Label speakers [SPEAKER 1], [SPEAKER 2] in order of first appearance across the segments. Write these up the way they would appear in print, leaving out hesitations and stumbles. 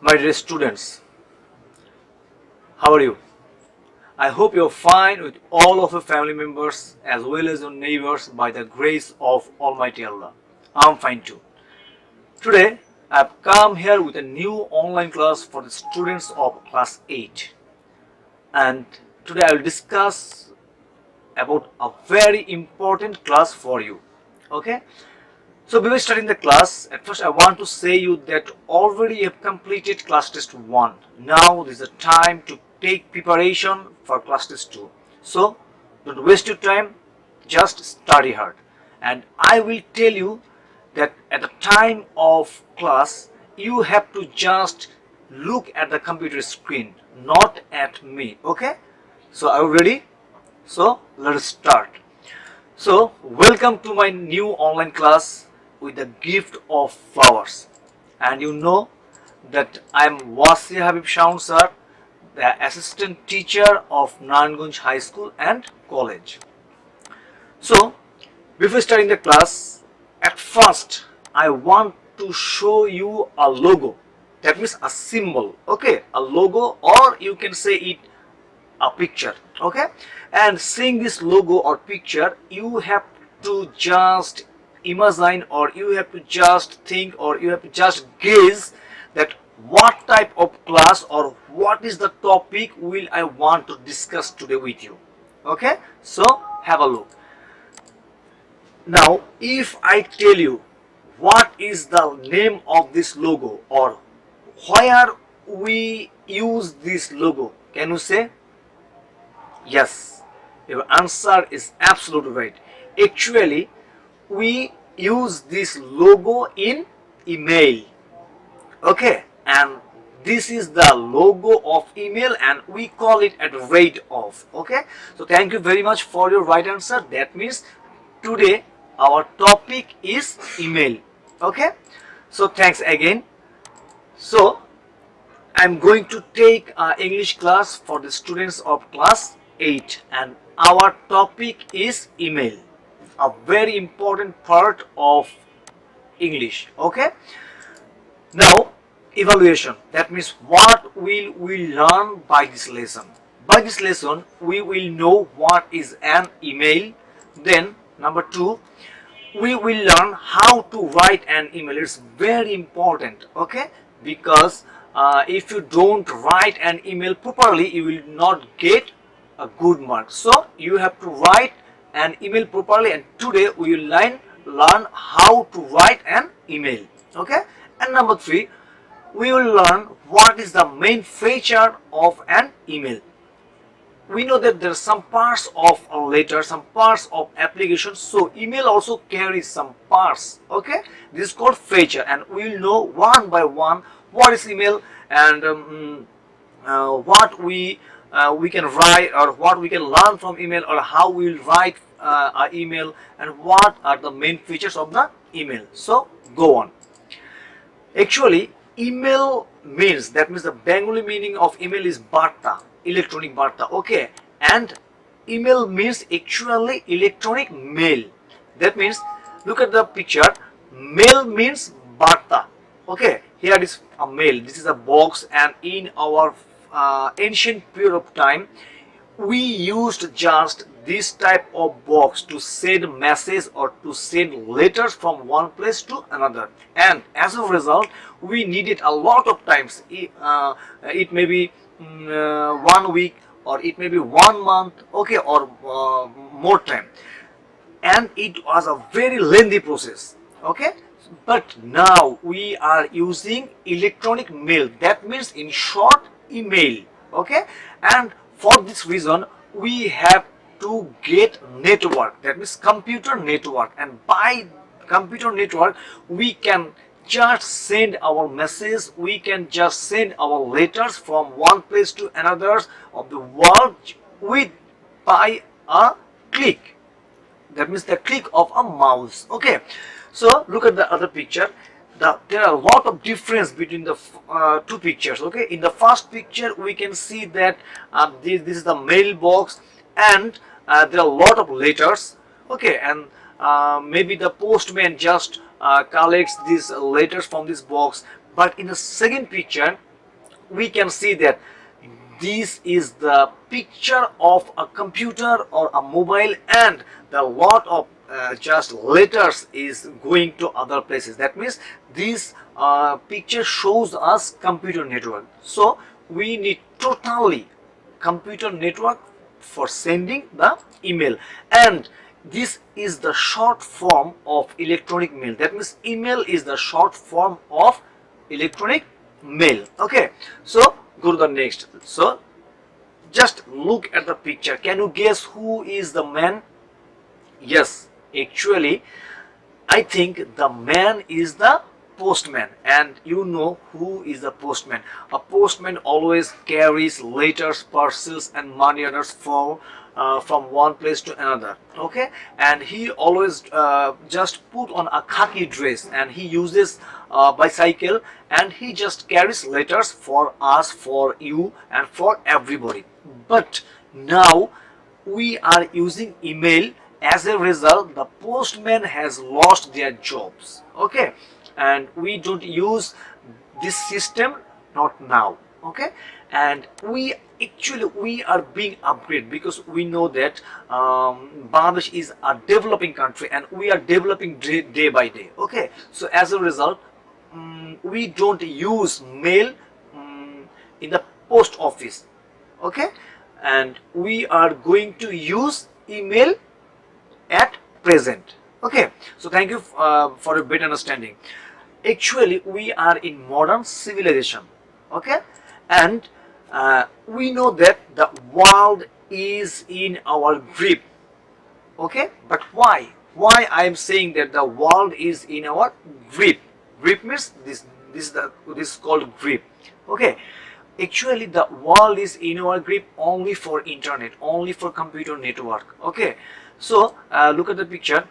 [SPEAKER 1] My dear students, how are you? I hope you're fine with all of your family members as well as your neighbors by the grace of Almighty Allah. I'm fine too. Today, I've come here with a new online class for the students of class 8. And today I will discuss about a very important class for you. Okay? So before starting the class, at first I want to say you that already you have completed class test 1. Now is the time to take preparation for class test 2. So don't waste your time, just study hard. And I will tell you that at the time of class, you have to just look at the computer screen, not at me. Okay? So are you ready? So let us start. So welcome to my new online class with the gift of flowers. And you know that I am Wasia Habib Shaoun sir, the assistant teacher of Nangunj High School and College. So before starting the class, at first I want to show you a logo. That means a symbol, okay? A logo, or you can say it a picture, okay? And seeing this logo or picture, you have to just imagine, or you have to just think, or you have to just guess that what type of class or what is the topic will I want to discuss today with you. Okay, so have a look. Now if I tell you what is the name of this logo or where we use this logo, can you say? Yes, your answer is absolutely right. Actually, we use this logo in email. Okay, and this is the logo of email and we call it at rate of. Okay, so thank you very much for your right answer. That means today our topic is email. Okay, so thanks again. So I'm going to take English class for the students of class 8 and our topic is email, a very important part of English. Okay, now evaluation, that means what will we learn by this lesson. By this lesson we will know what is an email. Then number 2, we will learn how to write an email. It's very important, okay, because if you don't write an email properly, you will not get a good mark. So you have to write an email properly, and today we will learn how to write an email. Okay, and number 3, we will learn what is the main feature of an email. We know that there are some parts of a letter, some parts of application, so email also carries some parts. Okay, this is called feature, and we will know one by one what is email and what we can write, or what we can learn from email, or how we will write our email, and what are the main features of the email. So go on. Actually, email means, that means the Bengali meaning of email is barta, electronic barta. Okay, and email means actually electronic mail. That means, look at the picture, mail means barta. Okay, here is a mail, this is a box, and in our ancient period of time we used just this type of box to send message or to send letters from one place to another, and as a result we needed a lot of times. It may be 1 week, or it may be 1 month, okay, or more time, and it was a very lengthy process. Okay, but now we are using electronic mail, that means in short, email. Okay, and for this reason we have to get network, that means computer network, and by computer network we can just send our message, we can just send our letters from one place to another of the world with by a click, that means the click of a mouse. Okay, so look at the other picture. There are a lot of difference between the two pictures. Okay, in the first picture we can see that this is the mailbox, and there are a lot of letters. Okay, and maybe the postman just collects these letters from this box. But in the second picture we can see that this is the picture of a computer or a mobile, and the lot of just letters is going to other places. That means this picture shows us computer network. So we need totally computer network for sending the email, and this is the short form of electronic mail. That means email is the short form of electronic mail. Okay, so go to the next. So just look at the picture. Can you guess who is the man? Yes, actually I think the man is the postman, and you know who is the postman. A postman always carries letters, parcels, and money orders from one place to another. Okay, and he always just put on a khaki dress, and he uses bicycle, and he just carries letters for us, for you, and for everybody. But now we are using email. As a result, the postman has lost their jobs. Okay, and we don't use this system, not now. Okay, and we are being upgraded, because we know that Bangladesh is a developing country, and we are developing day by day. Okay, so as a result, we don't use mail in the post office. Okay, and we are going to use email at present. Okay, so thank you for a better understanding. Actually we are in modern civilization. Okay, and we know that the world is in our grip. Okay, but why I am saying that the world is in our grip? Grip means this is called grip. Okay, actually the world is in our grip only for internet, only for computer network. Okay, so look at the picture.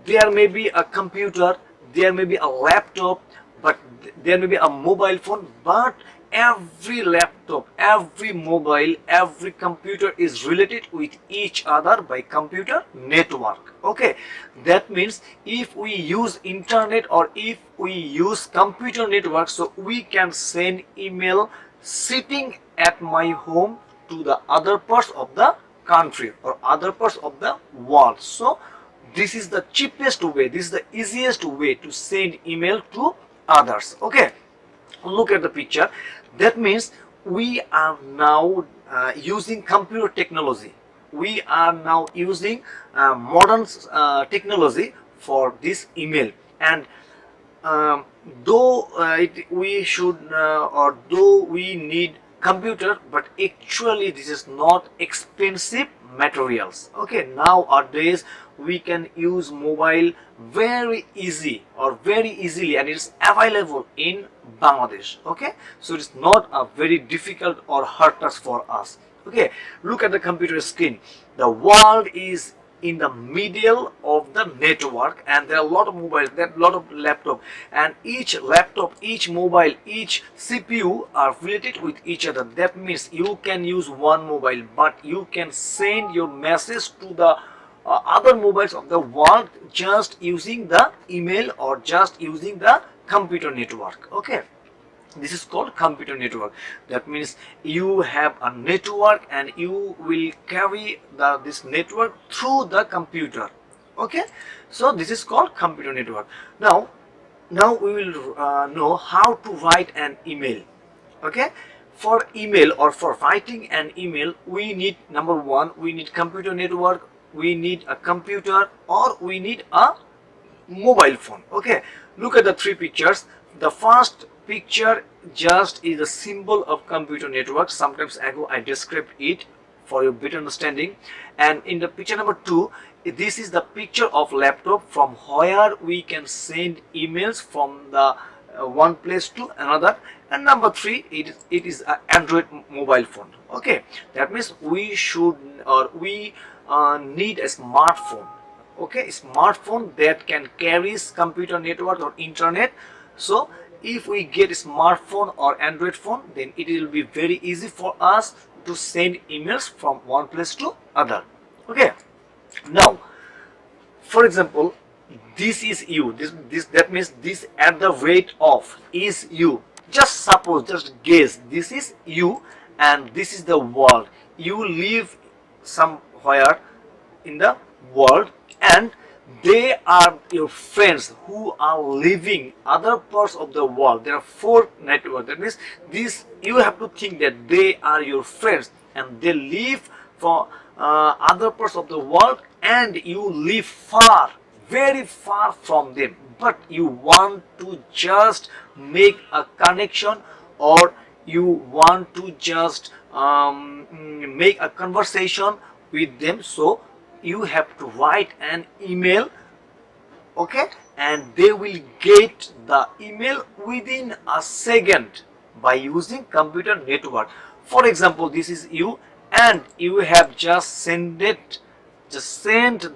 [SPEAKER 1] There may be a computer, there may be a laptop, but there may be a mobile phone, but every laptop, every mobile, every computer is related with each other by computer network. Okay, that means if we use internet or if we use computer network, so we can send email sitting at my home to the other parts of the country or other parts of the world. So this is the cheapest way, this is the easiest way to send email to others. Okay, look at the picture. That means we are now using computer technology, we are now using modern technology for this email. And though we should or though we need computer, but actually this is not expensive materials. Okay, nowadays we can use mobile very easily, and it's available in Bangladesh. Okay, so it's not a very difficult or hard task for us. Okay, look at the computer screen. The world is in the middle of the network, and there are a lot of mobiles, there are a lot of laptop, and each laptop, each mobile, each CPU are related with each other. That means you can use one mobile, but you can send your message to the other mobiles of the world just using the email or just using the computer network. Okay, this is called computer network. That means you have a network and you will carry this network through the computer. Okay, so this is called computer network. Now we will know how to write an email. Okay, for email or for writing an email, we need, number one, we need computer network, we need a computer, or we need a mobile phone. Okay, look at the three pictures. The first picture just is a symbol of computer network. Sometimes ago I described it for your better understanding. And in the picture number 2, this is the picture of laptop from where we can send emails from the one place to another. And number 3, it is an Android mobile phone. Okay, that means we should or we need a smartphone. Okay, smartphone that can carry computer network or internet. So if we get a smartphone or Android phone, then it will be very easy for us to send emails from one place to other. Okay, now for example, this is you, this that means this at the rate of is you. Just suppose, just guess, this is you and this is the world. You live somewhere in the world and they are your friends who are living other parts of the world. There are four networks. That means this, you have to think that they are your friends and they live for other parts of the world, and you live far, very far from them, but you want to just make a connection, or you want to just make a conversation with them. So you have to write an email, okay, and they will get the email within a second by using computer network. For example, this is you and you have just sent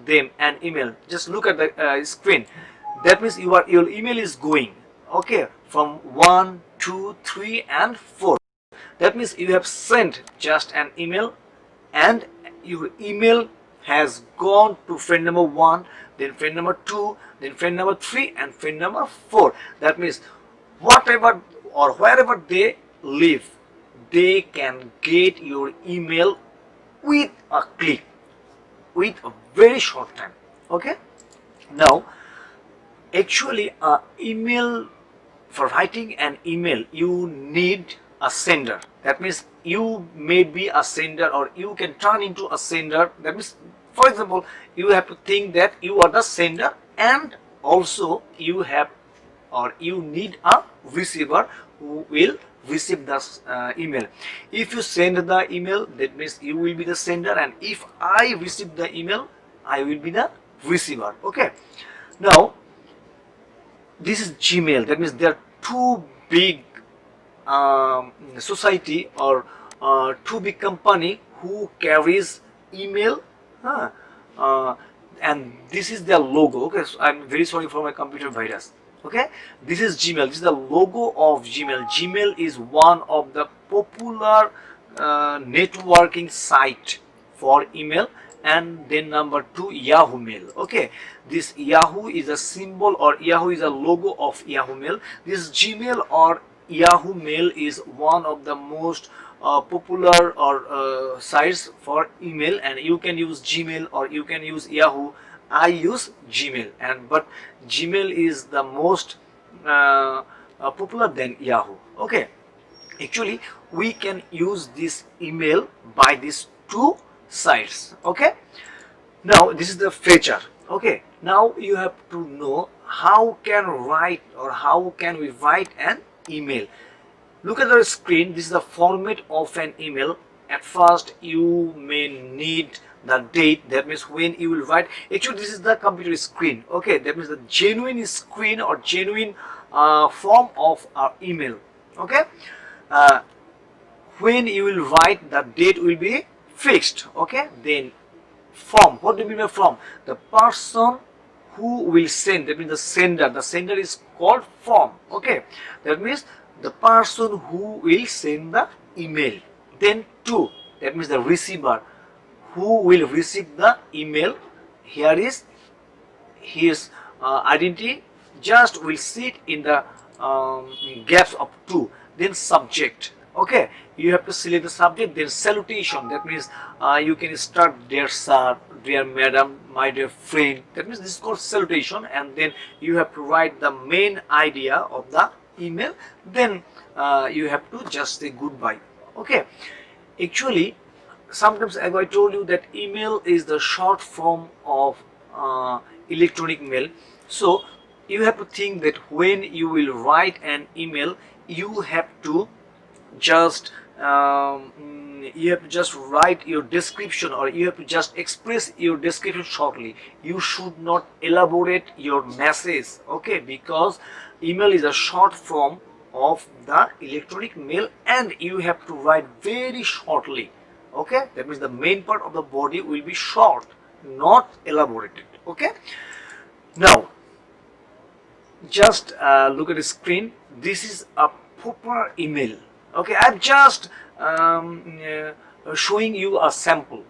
[SPEAKER 1] them an email. Just look at the screen. That means your email is going, okay, from 1 2 3 and 4. That means you have sent just an email and your email has gone to friend number 1, then friend number 2, then friend number 3 and friend number 4. That means whatever or wherever they live, they can get your email with a click, with a very short time. Okay, now actually email, for writing an email you need a sender. That means you may be a sender or you can turn into a sender. That means, for example, you have to think that you are the sender and also you have or you need a receiver who will receive the email. If you send the email, that means you will be the sender, and if I receive the email, I will be the receiver. Okay, now this is Gmail. That means there are two big society or two big company who carries email, huh? uh, and this is their logo. Okay, so I'm very sorry for my computer virus. Okay, this is Gmail. This is the logo of Gmail. Gmail is one of the popular networking site for email, and then number 2, Yahoo Mail. Okay, this Yahoo is a symbol or Yahoo is a logo of Yahoo Mail. This Gmail or Yahoo Mail is one of the most popular or sites for email, and you can use Gmail or you can use Yahoo. I use Gmail, and but Gmail is the most popular than Yahoo. Okay, actually we can use this email by these two sites. Okay, now this is the feature. Okay, now you have to know how can write or how can we write an email. Look at the screen. This is the format of an email. At first you may need the date. That means when you will write. Actually this is the computer screen. Okay, that means the genuine screen or genuine form of our email. Okay, when you will write, the date will be fixed. Okay, then from, what do you mean by from? The person who will send, that means the sender is called from. Okay, that means the person who will send the email. Then to, that means the receiver who will receive the email. Here is his identity, just will sit in the gaps of 2. Then subject. Okay, you have to select the subject. Then salutation, that means you can start dear sir, dear madam, my dear friend. That means this is called salutation, and then you have to write the main idea of the email. Then you have to just say goodbye. Okay, actually sometimes, as I told you, that email is the short form of electronic mail. So you have to think that when you will write an email, you have to just write your description, or you have to just express your description shortly. You should not elaborate your message. Okay, because email is a short form of the electronic mail, and you have to write very shortly. Okay, that means the main part of the body will be short, not elaborated. Okay, now just look at the screen. This is a proper email. Okay, I'm just showing you a sample.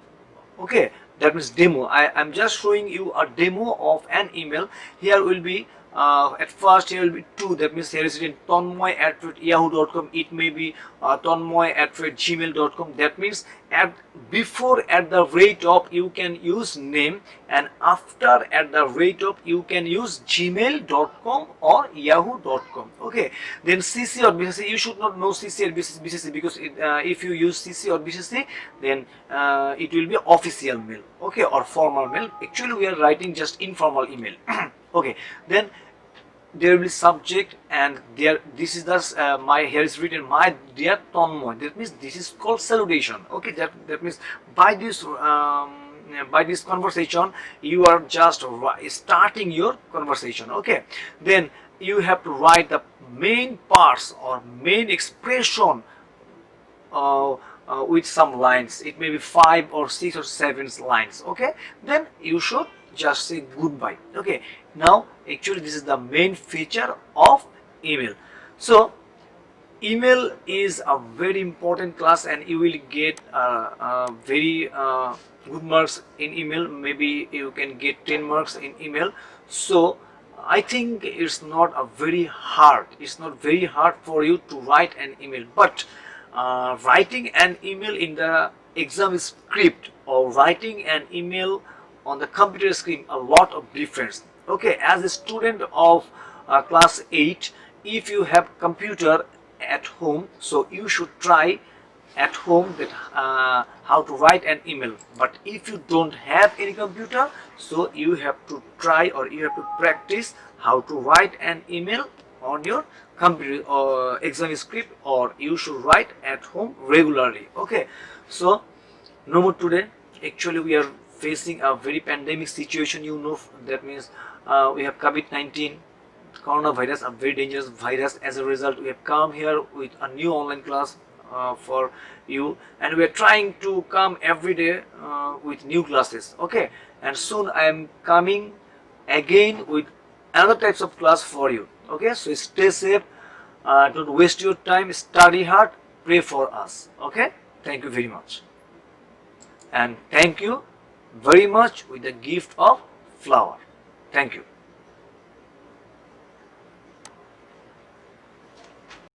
[SPEAKER 1] Okay, that means demo. I'm just showing you a demo of an email. Here will be At first here will be 2, that means here is written tonmoy@yahoo.com. It may be tonmoy@gmail.com. that means before at the rate of you can use name, and after at the rate of you can use gmail.com or yahoo.com. okay, then CC or BCC, you should not know CC or BCC, because if you use CC or BCC, then it will be official mail, okay, or formal mail. Actually we are writing just informal email. okay, then there will be subject, and there this is the my here is written my dear Tonmoy. That means this is called salutation. okay, that means by this conversation you are just starting your conversation. okay, then you have to write the main parts or main expression with some lines. It may be 5 or 6 or 7 lines. okay, then you should just say goodbye. okay, now actually this is the main feature of email. So email is a very important class, and you will get very good marks in email. Maybe you can get 10 marks in email. So I think it's not very hard for you to write an email. But writing an email in the exam script or writing an email on the computer screen, a lot of difference. okay, as a student of class 8, if you have computer at home, so you should try at home that how to write an email. But if you don't have any computer, so you have to try or you have to practice how to write an email on your computer or exam script, or you should write at home regularly. okay, so no more today. Actually we are facing a very pandemic situation, that means we have COVID-19 coronavirus, a very dangerous virus. As a result, we have come here with a new online class for you, and we are trying to come every day with new classes. okay, and soon I am coming again with another types of class for you. okay, so stay safe, don't waste your time, study hard, pray for us. okay, thank you very much, and thank you very much with the gift of flower. Thank you.